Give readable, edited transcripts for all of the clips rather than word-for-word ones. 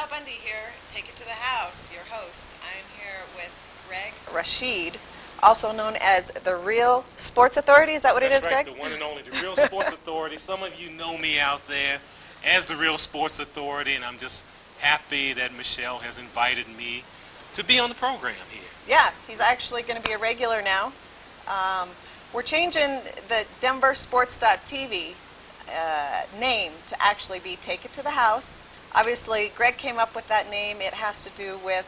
Michelle Bundy here, Take It to the House, your host. I'm here with Greg Rashid, also known as the Real Sports Authority. Is that what it is, That's right, Greg? the one and only, the Real Sports Authority. Some of you know me out there as the Real Sports Authority, and I'm just happy that Michelle has invited me to be on the program here. Yeah, he's actually going to be a regular now. We're changing the DenverSports.tv name to actually be Take It to the House. Obviously, Greg came up with that name. It has to do with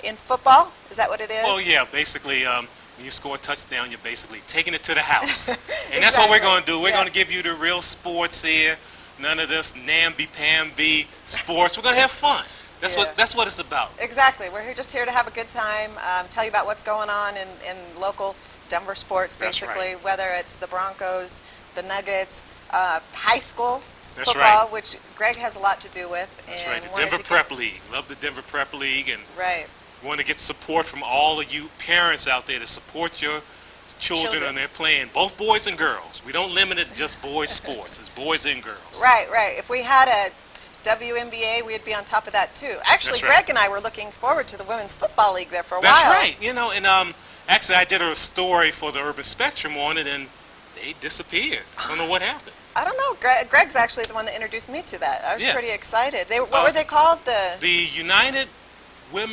in football. Is that what it is? Well, yeah, basically, when you score a touchdown, you're basically taking it to the house. And that's what we're going to do. We're going to give you the real sports here. None of this namby-pamby sports. We're going to have fun. That's what it's about. Exactly. We're just here to have a good time, tell you about what's going on in local Denver sports, basically, right. Whether it's the Broncos, the Nuggets, high school That's football, right. which Greg has a lot to do with. That's and right, the wanted Denver to Prep League. Love the Denver Prep League, and Right. want to get support from all of you parents out there to support your children when they're playing, both boys and girls. We don't limit it to just boys sports. It's boys and girls. Right, right. If we had a WNBA, we'd be on top of that too. Actually, That's right. Greg and I were looking forward to the Women's Football League there for a That's while. right. You know, and actually I did a story for the Urban Spectrum on it, and they disappeared. I don't know what happened. I don't know. Greg's actually the one that introduced me to that. I was Yeah. pretty excited. What were they called? The United World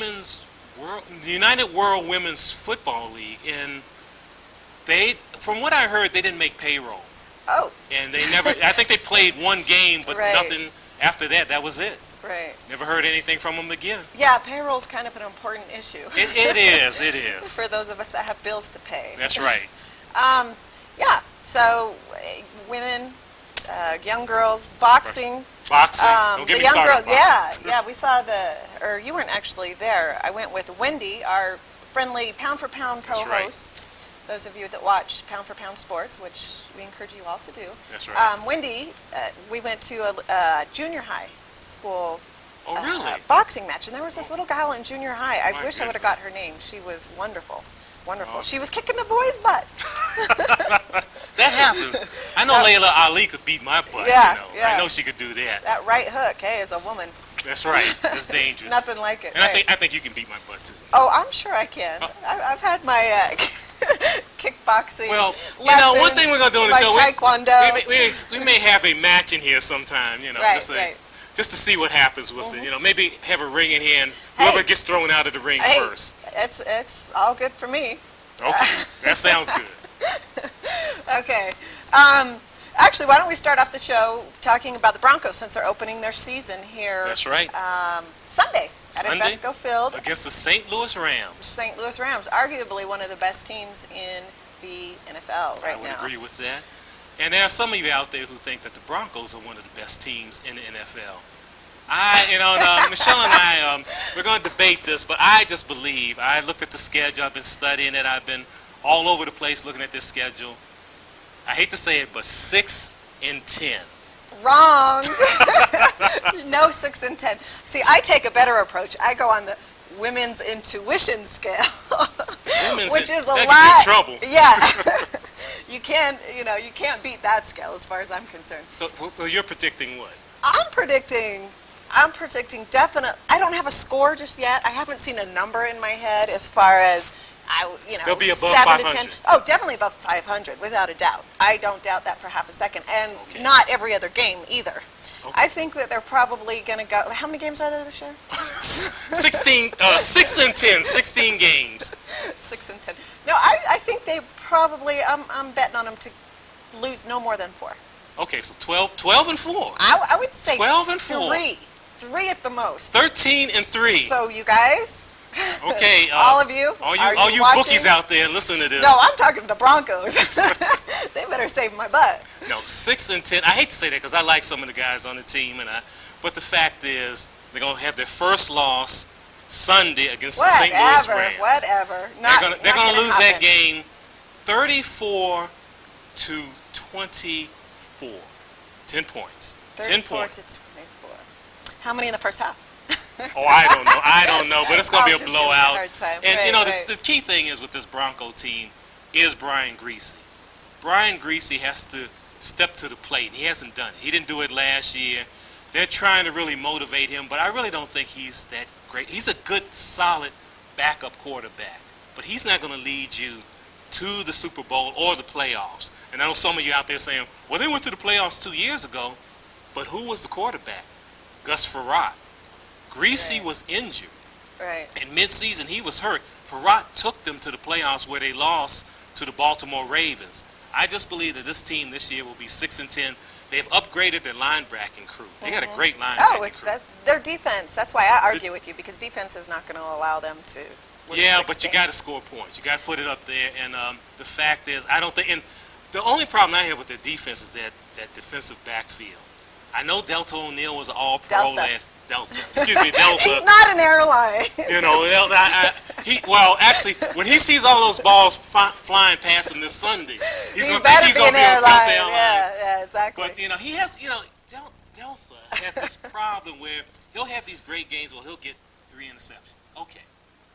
Women's Football League, and from what I heard, they didn't make payroll. Oh. And they never. I think they played one game, but Right. nothing after that. That was it. Right. Never heard anything from them again. Yeah, payroll's kind of an important issue It is. It is. for those of us that have bills to pay. That's right. Yeah. So, women, young girls, boxing. Boxing. Don't get The me young started girls. on Yeah, boxing. yeah. We saw or you weren't actually there. I went with Wendy, our friendly pound for pound That's co-host. Those of you that watch Pound for Pound Sports, which we encourage you all to do. That's right. Wendy, we went to a junior high school Oh, really? boxing match, and there was this little gal in junior high. I My wish I would have goodness. got her name. She was wonderful, wonderful. Oh. She was kicking the boys' butt. That happens. I know Layla Ali could beat my butt. Yeah, You know. yeah. I know she could do that. That right hook, hey, as a woman, That's right. That's dangerous. nothing like it. And right. I think you can beat my butt too. Oh, I'm sure I can. Oh. I've had my kickboxing. Well, you know, one lessons, thing we're gonna do on the my show, taekwondo. we may have a match in here sometime. You know, Right, just, right. just to see what happens with it. You know, maybe have a ring in here, and Hey. whoever gets thrown out of the ring Hey, first. it's all good for me. Okay, that sounds good. Okay. Actually, why don't we start off the show talking about the Broncos since they're opening their season here. That's right. Sunday at Sunday? Invesco Field. Against the St. Louis Rams. St. Louis Rams, arguably one of the best teams in the NFL right I would now. agree with that. And there are some of you out there who think that the Broncos are one of the best teams in the NFL. Michelle and I, we're going to debate this, but I just believe, I looked at the schedule, I've been studying it, I've been all over the place looking at this schedule. I hate to say it, but 6-10. Wrong. No 6 and 10. See, I take a better approach. I go on the women's intuition scale, which is a that lot. gets you in trouble. Yeah. You can't beat that scale as far as I'm concerned. So you're predicting what? I'm predicting definite. I don't have a score just yet. I haven't seen a number in my head as far as They'll be above 7 to 10. 500. Oh, definitely above 500, without a doubt. I don't doubt that for half a second, and Okay. not every other game either. Okay. I think that they're probably going to go. How many games are there this year? 6 and 10, 16 games. 6 and 10. No, I think they probably. I'm betting on them to lose no more than 4. Okay, so 12 and 4. I would say 12 and 4. 3 at the most. 13 and 3. So you guys, Okay. all of you, All are you watching? bookies out there, listen to this. No, I'm talking to the Broncos. They better save my butt. No, 6 and 10. I hate to say that because I like some of the guys on the team, but the fact is they're gonna have their first loss Sunday against the St. Louis Rams. Whatever. They're gonna lose that happen. game 34 to 24. 10 points. 10 34 points. to 24. How many in the first half? Oh, I don't know, but it's gonna be I'm a just giving you a blowout. hard time. And Right. the key thing is with this Bronco team is Brian Griese. Brian Griese has to step to the plate. He hasn't done it. He didn't do it last year. They're trying to really motivate him, but I really don't think he's that great. He's a good, solid backup quarterback, but he's not going to lead you to the Super Bowl or the playoffs. And I know some of you out there saying, well, they went to the playoffs 2 years ago, but who was the quarterback? Gus Frerotte. Greasy Right. was injured. Right. In midseason, he was hurt. Frerotte took them to the playoffs where they lost to the Baltimore Ravens. I just believe that this team this year will be 6-10. They've upgraded their linebacking crew. They got a great linebacking Oh, it's crew. their defense. That's why I argue with you, because defense is not going to allow them to win Yeah, 6 but you games. got to score points. You got to put it up there. And the fact is, I don't think. And the only problem I have with their defense is that defensive backfield. I know Delta O'Neal was an All-Pro Delta. last. Delta. Excuse me, Delta. He's not an airline. You know, actually, when he sees all those balls flying past him this Sunday, he's going to think he's going to be on Delta Airlines. Yeah, exactly. But, he has, Delta has this problem where he'll have these great games where he'll get 3 interceptions. Okay.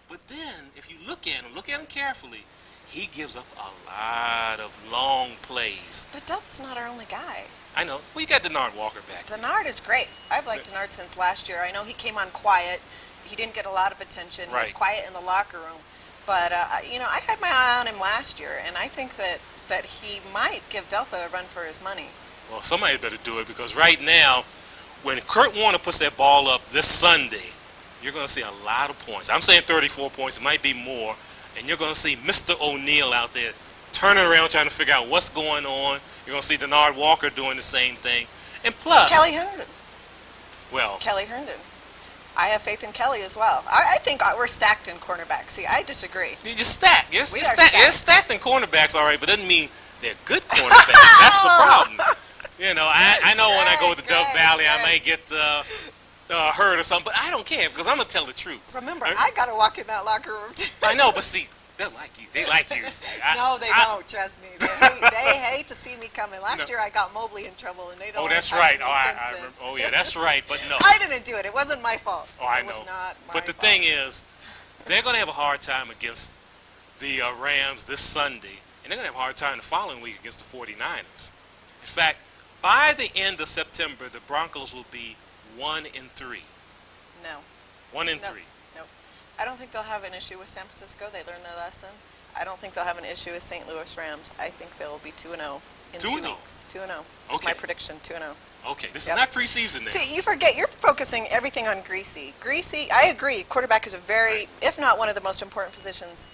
But then, if you look at him carefully, he gives up a lot of long plays. But Delta's not our only guy. I know. Well, you got Denard Walker back. Denard is great. I've liked Denard since last year. I know he came on quiet. He didn't get a lot of attention. He was Right. quiet in the locker room. But, I had my eye on him last year, and I think that he might give Delta a run for his money. Well, somebody better do it, because right now, when Kurt Warner puts that ball up this Sunday, you're going to see a lot of points. I'm saying 34 points. It might be more. And you're going to see Mr. O'Neal out there turning around trying to figure out what's going on. You're going to see Denard Walker doing the same thing. And plus... Kelly Herndon. Well... Kelly Herndon. I have faith in Kelly as well. I think we're stacked in cornerback. See, I disagree. You're stacked. Yes, We you're are stacked. stacked. You're stacked in cornerbacks, all right, but doesn't mean they're good cornerbacks. That's the problem. I know when I go to Dove Valley, I may get hurt or something, but I don't care, because I'm going to tell the truth. Remember, I got to walk in that locker room, too. I know, but see, they like you. They like you. No, they don't, trust me. They hate to see me coming. Last No. year, I got Mobley in trouble, and they don't Oh, want that's to talk right. to Oh, me I since then. remember. Oh, yeah, that's right, but no. I didn't do it. It wasn't my fault. Oh, I It was know. not my But the fault. thing is, they're going to have a hard time against the Rams this Sunday, and they're going to have a hard time the following week against the 49ers. In fact, by the end of September, the Broncos will be 1-3. No. 1-3. No. I don't think they'll have an issue with San Francisco. They learned their lesson. I don't think they'll have an issue with St. Louis Rams. I think they'll be 2-0 in 2 2-0. weeks. 2-0. That's my Okay. prediction, 2-0. Okay, this Yep. is not preseason now. See, you forget, you're focusing everything on Greasy. Greasy, I agree, quarterback is a very, if not one of the most important positions,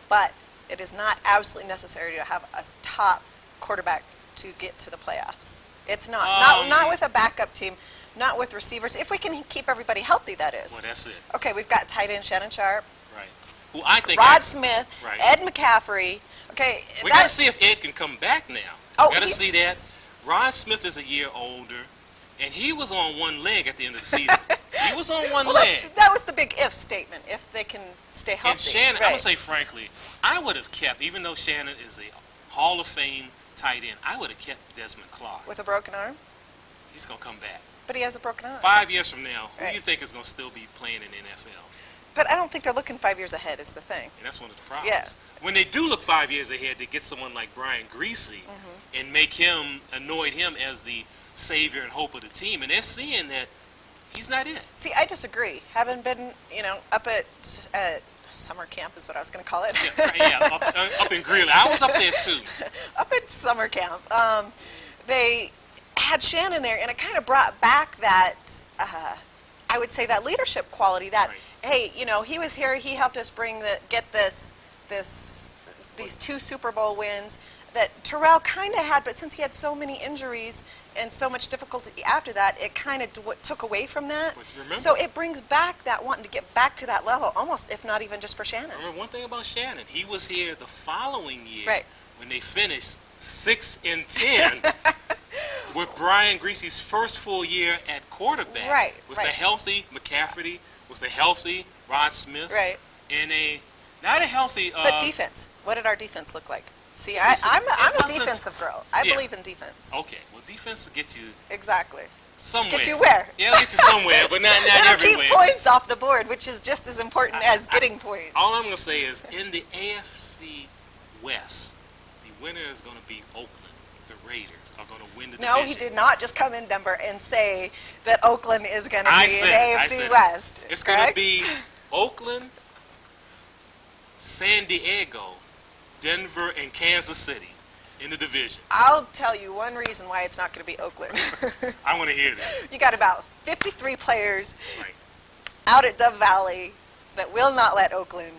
but it is not absolutely necessary to have a top quarterback to get to the playoffs. It's not. Not with a backup team, not with receivers. If we can keep everybody healthy, that is. Well, that's it. Okay, we've got tight end Shannon Sharp, Right. Who I think... Rod Smith, Right. Ed McCaffrey. Okay, We got to see if Ed can come back now. Oh, We got to he's- see that. Rod Smith is a year older, and he was on one leg at the end of the season. He was on one Well, leg. that was the big if statement, if they can stay healthy. And Shannon, I'm right. going to say frankly, I would have kept, even though Shannon is a Hall of Fame tight end, I would have kept Desmond Clark. With a broken arm, He's going to come back. but he has a broken arm. 5 years from now, who do you Right. think is going to still be playing in the NFL? But I don't think they're looking 5 years ahead is the thing. And that's one of the problems. Yeah. When they do look 5 years ahead, they get someone like Brian Greasy Mm-hmm. and make him, anoint him as the savior and hope of the team. And they're seeing that he's not it. See, I disagree. Having been, up at summer camp is what I was going to call it. Up in Greeley. I was up there too. Up at summer camp, they had Shannon there, and it kind of brought back that, I would say, that leadership quality. That Right. hey, he was here. He helped us get these 2 Super Bowl wins that Terrell kind of had, but since he had so many injuries and so much difficulty after that, it kind of took away from that. But remember- So it brings back that wanting to get back to that level, almost, if not even just for Shannon. Remember one thing about Shannon, he was here the following year Right. when they finished 6-10 with Brian Greasy's first full year at quarterback. Right, Was right. the healthy McCaffrey, was the healthy Rod Smith, Right. and not a healthy... But defense. What did our defense look like? See, Defense- I'm it a wasn't- defensive girl. I Yeah. believe in defense. Okay, well defense will get you Exactly. somewhere. Get you where? Yeah, it'll get you somewhere, but not It'll everywhere. keep points off the board, which is just as important as getting points. All I'm going to say is, in the AFC West, the winner is going to be Oakland. the Raiders are going to win the No, division. he did not just come in Denver and say that Oakland is going to I be said in it, I AFC said it. West. It's going to correct? be Oakland, San Diego, Denver, and Kansas City in the division. I'll tell you one reason why it's not going to be Oakland. I want to hear this. You got about 53 players Right. out at Dove Valley that will not let Oakland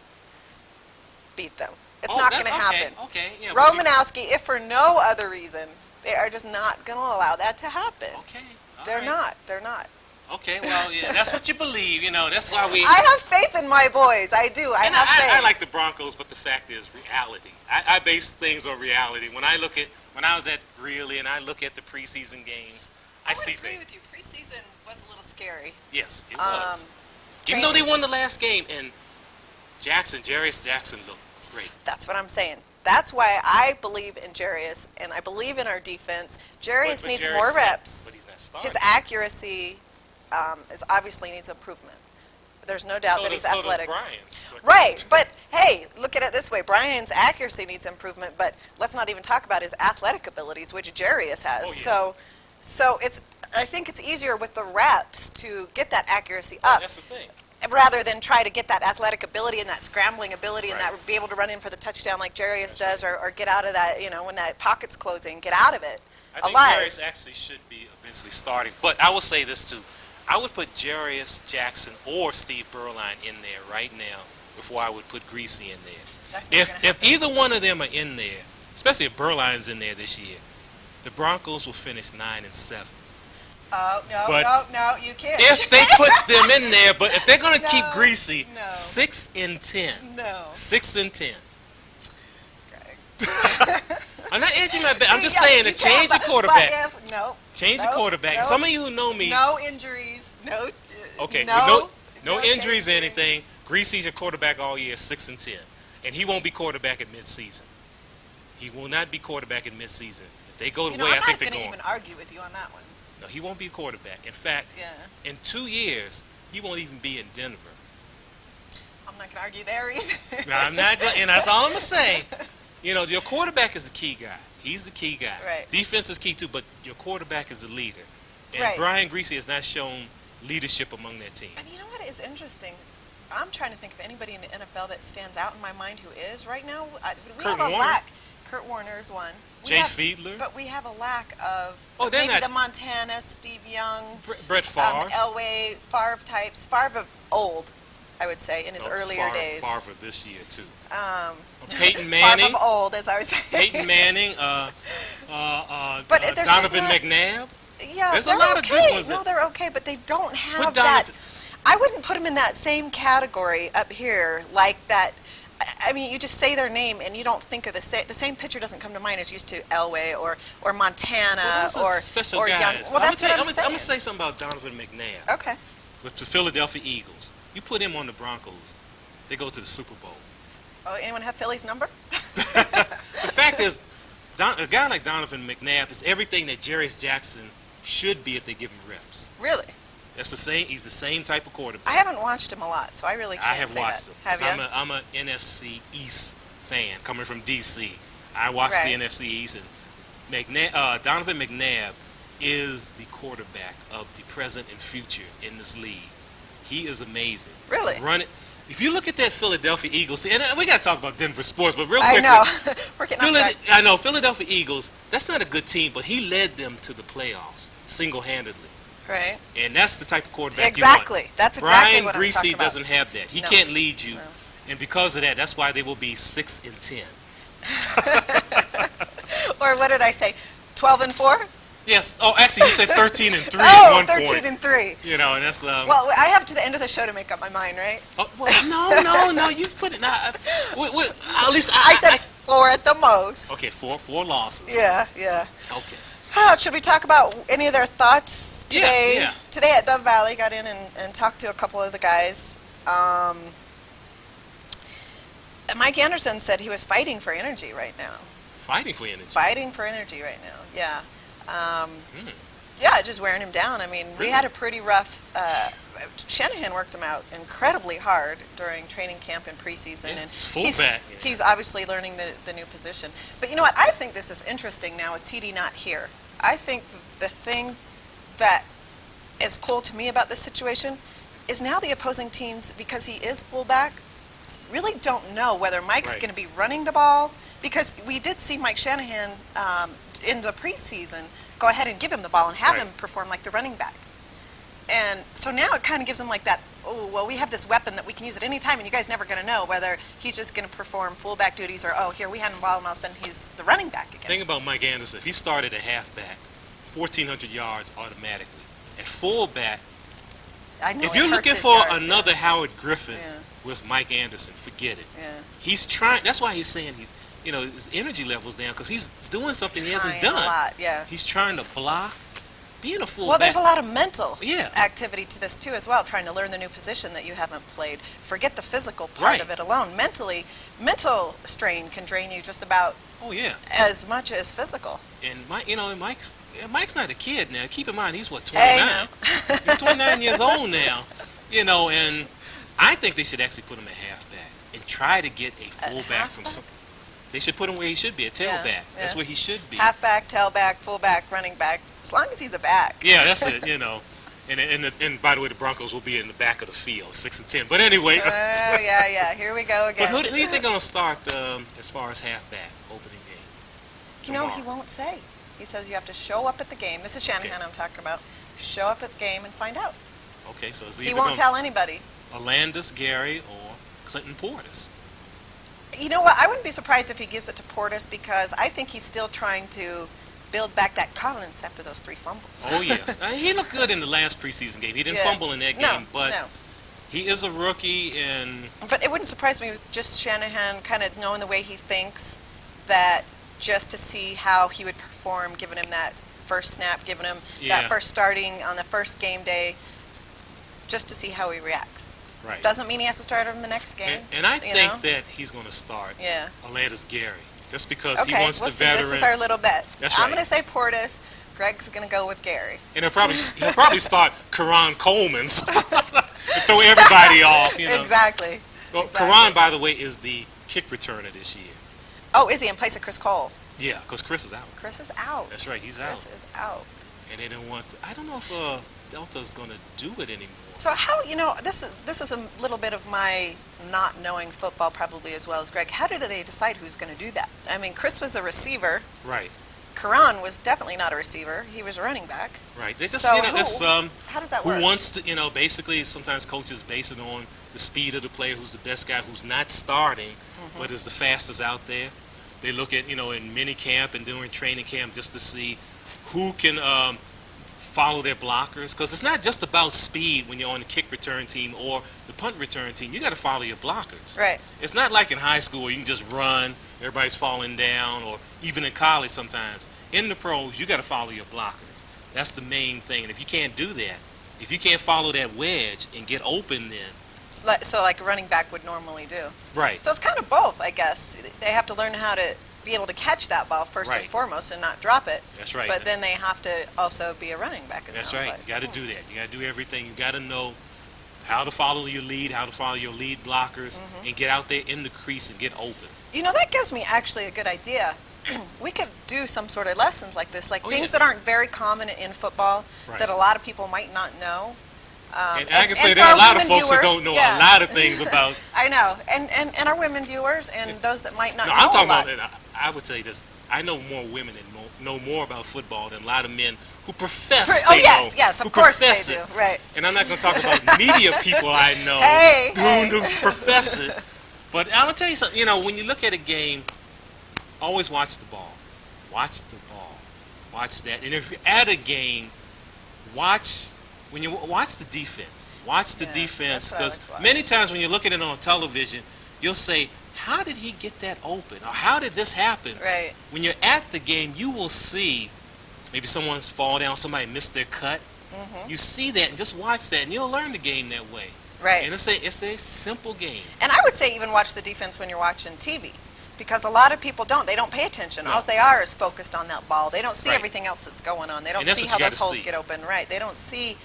beat them. It's not going to happen. Okay, yeah. but you- Romanowski, if for no other reason, they are just not going to allow that to happen. Okay. all They're right. not. They're not. Okay, well, yeah, that's what you believe. That's why we. I have faith in my boys. I do. I And have faith. I like the Broncos, but the fact is reality. I base things on reality. When I was at Greeley and I look at the preseason games, I see agree things. with you. Preseason was a little scary. Yes, it was. Even training- though they won the last game, and Jarius Jackson looked great. That's what I'm saying. That's why I believe in Jarius, and I believe in our defense. Jarius But needs Jarius more is not- reps. But he's not starting. His accuracy is obviously needs improvement. There's no doubt that he's athletic. So does Brian's. Right, but hey, look at it this way. Brian's accuracy needs improvement, but let's not even talk about his athletic abilities, which Jarius has. Oh, yeah. So I think it's easier with the reps to get that accuracy up That's the thing. rather than try to get that athletic ability and that scrambling ability and Right. that be able to run in for the touchdown like Jarius does or get out of that, when that pocket's closing, get out of it I think alive. Jarius actually should be eventually starting. But I will say this too. I would put Jarius Jackson or Steve Berline in there right now before I would put Greasy in there. That's not gonna If happen. either one of them are in there, especially if Berline's in there this year, the Broncos will finish 9-7. Oh, But no, you can't. If they put them in there, but if they're going to keep No, Greasy, no. 6-10. No. 6-10. Greg. I'm not edging my bet. I'm just Yeah, saying to you can't, change your but quarterback. No. Change your no, quarterback. no, Some of you who know me. No injuries. No. Okay, No. with no injuries or anything. Greasy's your quarterback all year, 6-10, and he won't be quarterback at midseason. He will not be quarterback at midseason. If they go the way I'm I think not they're going to going, even argue with you on that one. no, he won't be a quarterback. In fact, Yeah. in 2 years, he won't even be in Denver. I'm not going to argue there either. Now, I'm not, and that's all I'm gonna say. Your quarterback is the key guy. He's the key guy. Right. Defense is key too, but your quarterback is the leader. And Right. Brian Greasy has not shown leadership among their team. And you know what is interesting? I'm trying to think of anybody in the NFL that stands out in my mind who is right now. We Kurt have a Warner. lack. Kurt Warner is one. We Jay have- Fiedler. But we have a lack of Oh, they're maybe not- the Montana, Steve Young, Brett Favre. Elway, Favre types. Favre old, I would say, in his Oh, earlier Favre, days. Favre this year too. Um, Peyton Favre Manning. of old, as I was saying. Peyton Manning. But there's just Donovan not- McNabb. Yeah, There's a they're lot of okay. good ones No, that- they're okay, but they don't have Put that. Donovan- I wouldn't put them in that same category up here, like that. I mean, you just say their name and you don't think of the same picture doesn't come to mind as used to Elway or Montana Well, those are or special or guys. Young. Well, that's what I'm I'm saying. gonna say something about Donovan McNabb Okay. with the Philadelphia Eagles. You put him on the Broncos, they go to the Super Bowl. Oh, anyone have Philly's number? The fact is, a guy like Donovan McNabb is everything that Jarius Jackson should be if they give him reps. Really? That's the same. He's the same type of quarterback. I haven't watched him a lot, so I really can't I have say watched that. him. Have 'cause you? I'm a NFC East fan coming from DC. I watch Right. the NFC East, and Donovan McNabb is the quarterback of the present and future in this league. He is amazing. Really? Run it. If you look at that Philadelphia Eagles, and we got to talk about Denver sports, but real I quick, know. We're getting off track. I know Philadelphia Eagles. That's not a good team, but he led them to the playoffs single-handedly. Right. And that's the type of quarterback Exactly. you want. That's exactly Brian what I'm Greasy talking about. doesn't have that. He No. can't lead you. No. And because of that, that's why they will be 6-10. Or what did I say? 12-4? Yes. Oh, actually, you said 13-3 Oh, at one 13 point. and 3. And that's Well, I have to the end of the show to make up my mind, right? oh, well, no. You put it. At least I said 4 at the most. okay, four losses. Yeah. Okay. Should we talk about any of their thoughts today? Yeah. Today at Dove Valley, got in and talked to a couple of the guys. Mike Anderson said he was fighting for energy right now. Fighting for energy. Fighting for energy right now, yeah. Hmm. Yeah, it's just wearing him down. I mean, we Really? had a pretty rough Shanahan worked him out incredibly hard during training camp and preseason, Yeah, and it's fullback, yeah. he's obviously learning the new position. But you know what? I think this is interesting now with TD not here. I think the thing that is cool to me about this situation is now the opposing teams, because he is fullback, really don't know whether Mike's Right. going to be running the ball, because we did see Mike Shanahan in the preseason go ahead and give him the ball and have Right. him perform like the running back. And so now it kind of gives him like that, oh, well, we have this weapon that we can use at any time, and you guys never going to know whether he's just going to perform fullback duties or, oh, here, we hand him the ball, and all of a sudden he's the running back again. Think about Mike Anderson. If he started at halfback, 1,400 yards automatically. At fullback, I know if it you're hurts looking his for yards, another Howard Griffin Yeah. with Mike Anderson, forget it. Yeah. He's trying. That's why he's saying his energy level's down, because he's doing something he hasn't Trying done. a lot, yeah. He's trying to block. Being a fullback. Well, there's a lot of mental Yeah. activity to this too as well, trying to learn the new position that you haven't played. Forget the physical part Right. of it alone. Mental strain can drain you just about Oh yeah. as much as physical. And Mike's not a kid now. Keep in mind, he's what, Hey, 29. no. He's 29 years old now. And I think they should actually put him at halfback and try to get a fullback from halfback? some. They should put him where he should be, a tailback. Yeah, That's yeah. where he should be. Halfback, tailback, fullback, running back, as long as he's a back. Yeah, that's it. And by the way, the Broncos will be in the back of the field, 6 and 10. But anyway, Yeah, here we go but again. who do you think gonna start as far as halfback opening game? You know, he tomorrow? won't say. He says you have to show up at the game. This is Shanahan Okay. I'm talking about. Show up at the game and find out. Okay, so it's He either won't gonna tell anybody. Alandis Gary or Clinton Portis. You know what? I wouldn't be surprised if he gives it to Portis, because I think he's still trying to build back that confidence after those 3 fumbles. Oh yes, he looked good in the last preseason game. He didn't Yeah. fumble in that game, but no. he is a rookie, and But it wouldn't surprise me with just Shanahan kind of knowing the way he thinks, that just to see how he would perform, giving him that first snap, giving him Yeah. that first starting on the first game day, just to see how he reacts. right. Doesn't mean he has to start him the next game. And I you think know? that he's going to start Yeah. Alandis Gary just because Okay, he wants we'll the see. veteran. This is our little bet. That's I'm right. going to say Portis. Greg's going to go with Gary. And he'll probably start Karan Coleman to throw everybody off. Exactly. Well, exactly. Karan, by the way, is the kick returner this year. Oh, is he in place of Chris Cole? Yeah, because Chris is out, Chris is out. That's right, he's Chris out. is out. and they didn't want to. I don't know if Delta's going to do it anymore. So how, this is a little bit of my not knowing football probably as well as Greg. How did they decide who's going to do that? I mean, Chris was a receiver. Right. Karan was definitely not a receiver. He was a running back. Right. They just, So it's how does that who work? wants to, basically sometimes coaches base it on the speed of the player, who's the best guy, who's not starting, but is the fastest out there. They look at, in mini camp and during training camp just to see who can follow their blockers. Because it's not just about speed when you're on the kick return team or the punt return team. You got to follow your blockers. Right. It's not like in high school where you can just run, everybody's falling down, or even in college sometimes. In the pros, you got to follow your blockers. That's the main thing. And if you can't do that, if you can't follow that wedge and get open then. So like a running back would normally do. Right. So it's kind of both, I guess. They have to learn how to be able to catch that ball first and Right. foremost and not drop it. That's right. But then they have to also be a running back, it That's sounds right. like. You got to do that. You got to do everything. You got to know how to follow your lead, how to follow your lead blockers, and get out there in the crease and get open. That gives me actually a good idea. We could do some sort of lessons like this, like Oh, things yeah. that aren't very common in football Right. that a lot of people might not know. And I can say and there are a for our lot of women folks that don't viewers, know yeah. a lot of things about. I know, and our women viewers and those that might not No, know I'm talking a lot. about. I would say this. I know more women and know more about football than a lot of men who profess. Oh they yes, know, yes, who of course they profess do. it. Right. And I'm not going to talk about media people I know Hey. who profess it. But I'm going to tell you something. When you look at a game, always watch the ball. Watch the ball. Watch that. And if you're at a game, watch the defense. Watch the Yeah, defense, that's what I because like to watch. many times when you're looking at it on television, you'll say, how did he get that open? Or how did this happen? Right. When you're at the game, you will see maybe someone's fall down, somebody missed their cut. You see that and just watch that, and you'll learn the game that way. Right. And it's a simple game. And I would say even watch the defense when you're watching TV, because a lot of people don't. They don't pay attention. No. All they are is focused on that ball. They don't see Right. everything else that's going on. They don't And that's see what how you those gotta holes see. get open. Right. They don't see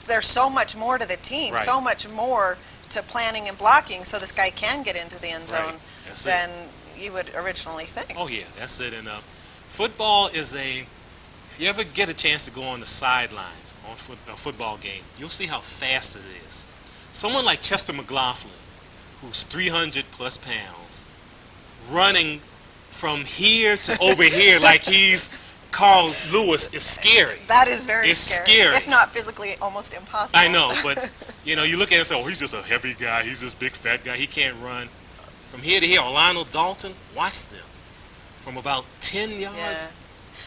there's so much more to the team, Right. so much more to planning and blocking, so this guy can get into the end Right. zone That's it. than you would originally think. Oh yeah, that's it. And football is if you ever get a chance to go on the sidelines on a football game, you'll see how fast it is. Someone like Chester McLaughlin, who's 300 plus pounds, running from here to over here like he's Carl Lewis is scary. That is very It's scary, scary. if not physically almost impossible. I know, but you look at him and say, oh, he's just a heavy guy. He's this big fat guy. He can't run. From here to here, Lionel Dalton, watch them. From about 10 yards. Yeah.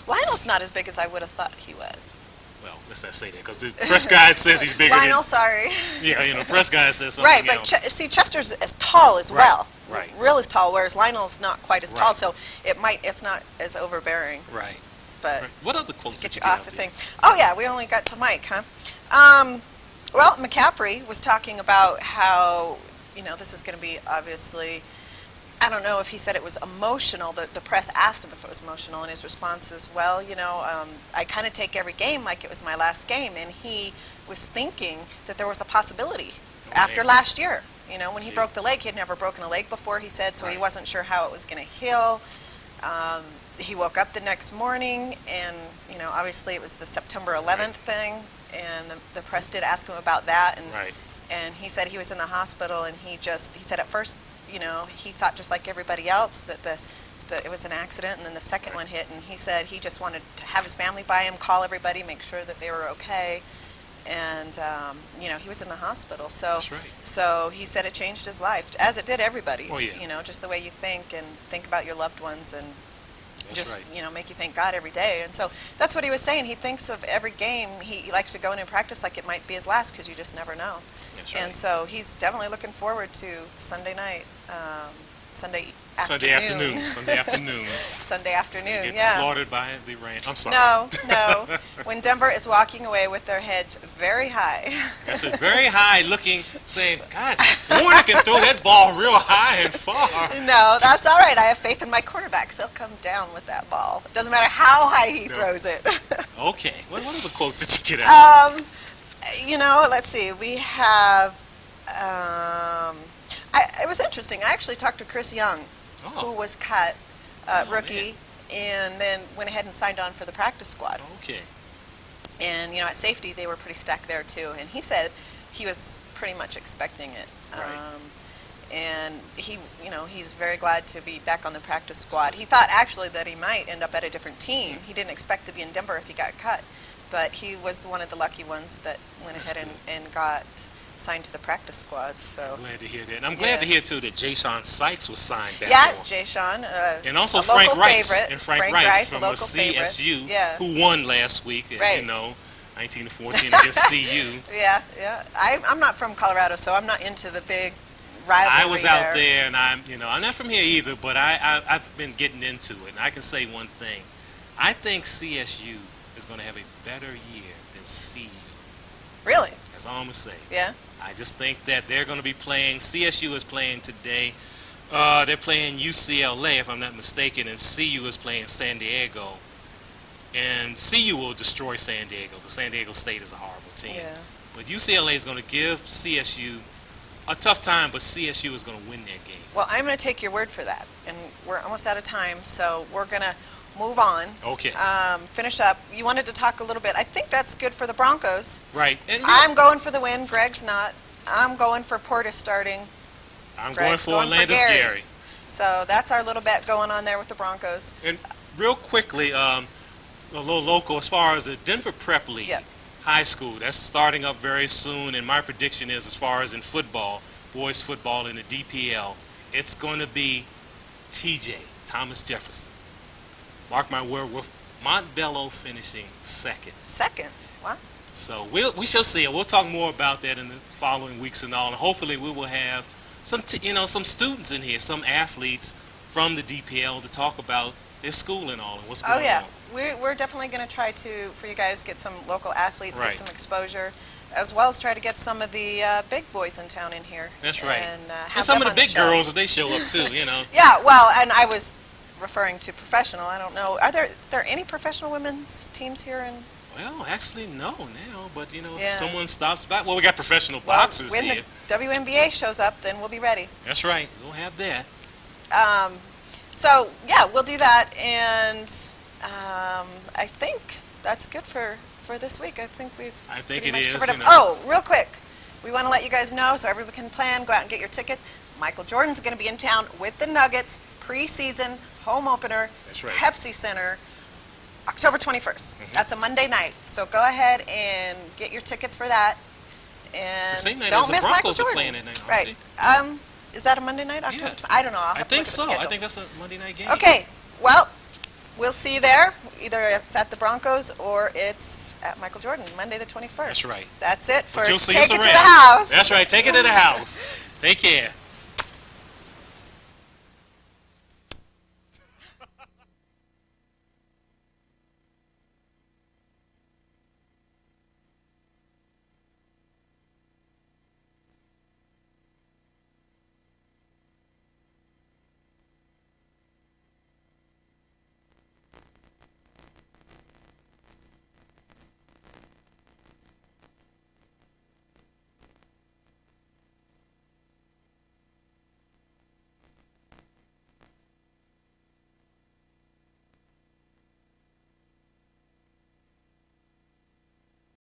Lionel's not as big as I would have thought he was. Well, let's not say that because the press guy says he's bigger Lionel, sorry. than. Yeah, press guy says something. Right, but see, Chester's as tall as Right, well. right. Real as tall, whereas Lionel's not quite as tall, Right. so it's not as overbearing. Right. But Right. What other quotes to get did you you off the get out thing. Oh yeah, we only got to Mike, huh? Well, McCaffrey was talking about how this is going to be obviously. I don't know if he said it was emotional. The press asked him if it was emotional, and his response is, well, I kind of take every game like it was my last game, and he was thinking that there was a possibility after man. last year. When he Gee. broke the leg, he had never broken a leg before, he said, so he Right. wasn't sure how it was going to heal. He woke up the next morning, and obviously it was the September 11th thing, and the press did ask him about that, and Right. and he said he was in the hospital, and he said at first, he thought just like everybody else that it was an accident, and then the second one hit, and he said he just wanted to have his family by him, call everybody, make sure that they were okay, and he was in the hospital, so That's right. so he said it changed his life, as it did everybody's. Oh, yeah. Just the way you think about your loved ones, and That's just right. make you thank God every day. And so that's what he was saying. He thinks of every game. He likes to go in and practice like it might be his last, because you just never know. That's right. And so he's definitely looking forward to Sunday night, Sunday Sunday afternoon. afternoon. Sunday afternoon, Get yeah. slaughtered by the Rams. I'm sorry. No. When Denver is walking away with their heads very high. That's it. Very high looking, saying, God, Warner can throw that ball real high and far. No, that's all right. I have faith in my cornerbacks. They'll come down with that ball. It doesn't matter how high he No. throws it. Okay. What other quotes did you get out? Let's see. We have. It was interesting. I actually talked to Chris Young, who was cut, rookie, and then went ahead and signed on for the practice squad. Okay. And at safety, they were pretty stacked there too. And he said he was pretty much expecting it. Right. And he's very glad to be back on the practice squad. He thought actually that he might end up at a different team. He didn't expect to be in Denver if he got cut, but he was one of the lucky ones that went That's ahead cool. and got signed to the practice squad. So I'm glad to hear that. And I'm glad to hear, too, that Jason Sykes was signed back yeah, on. Jay Sean, And also a Frank local Rice. favorite. And Frank Rice a from local CSU, favorite. Yeah. who won last week, Right. 19-14 against CU. Yeah. I'm not from Colorado, so I'm not into the big rivalry. I was out there, and I'm not from here either, but I've been getting into it. And I can say one thing. I think CSU is going to have a better year than CU. Really? That's all I'm going to say. Yeah. I just think that they're going to be playing. CSU is playing today. They're playing UCLA, if I'm not mistaken, and CU is playing San Diego. And CU will destroy San Diego because San Diego State is a horrible team. Yeah. But UCLA is going to give CSU a tough time, but CSU is going to win that game. Well, I'm going to take your word for that, and we're almost out of time, so we're going to move on. Okay. Finish up. You wanted to talk a little bit. I think that's good for the Broncos. Right. And I'm going for the win. Greg's not. I'm going for Portis starting. I'm Greg's going for Landis Gary. So that's our little bet going on there with the Broncos. And real quickly, a little local as far as the Denver Prep League. Yeah. High school. That's starting up very soon, and my prediction is, as far as in football, boys football in the DPL, it's going to be TJ, Thomas Jefferson. Mark my word, with Montbello finishing second. Second. What? So we shall see. We'll talk more about that in the following weeks and all, and hopefully we will have some students in here, some athletes from the DPL to talk about their school and all, and what's going Oh, yeah. on. We're definitely going to try to, for you guys, get some local athletes, Right. get some exposure, as well as try to get some of the big boys in town in here. That's right. And, have And some them of on the big show. girls, if they show up too, Yeah, well, and I was referring to professional. I don't know. Are there any professional women's teams here in Well, actually, no now, but you know, if Yeah. someone stops by, well, we got professional Well, boxers when here. the WNBA shows up, then we'll be ready. That's right, we'll have that. So yeah, we'll do that, and I think that's good for this week. I think we've I think pretty it much is, covered you it. know. Oh, real quick, we want to let you guys know so everybody can plan, go out and get your tickets. Michael Jordan's going to be in town with the Nuggets, preseason home opener, That's right. Pepsi Center, October 21st. That's a Monday night, so go ahead and get your tickets for that. And The same night don't as the miss Michael Broncos are Jordan. playing that night, Right. aren't Is that a Monday night? October Yeah. 20? I don't know. I'll I have to think look at the so. I schedule. think that's a Monday night game. Okay, well, we'll see you there. Either it's at the Broncos or it's at Michael Jordan, Monday the 21st. That's right. That's it for But you'll see Take us It to around. the House. That's right. Take it to the house. Take care.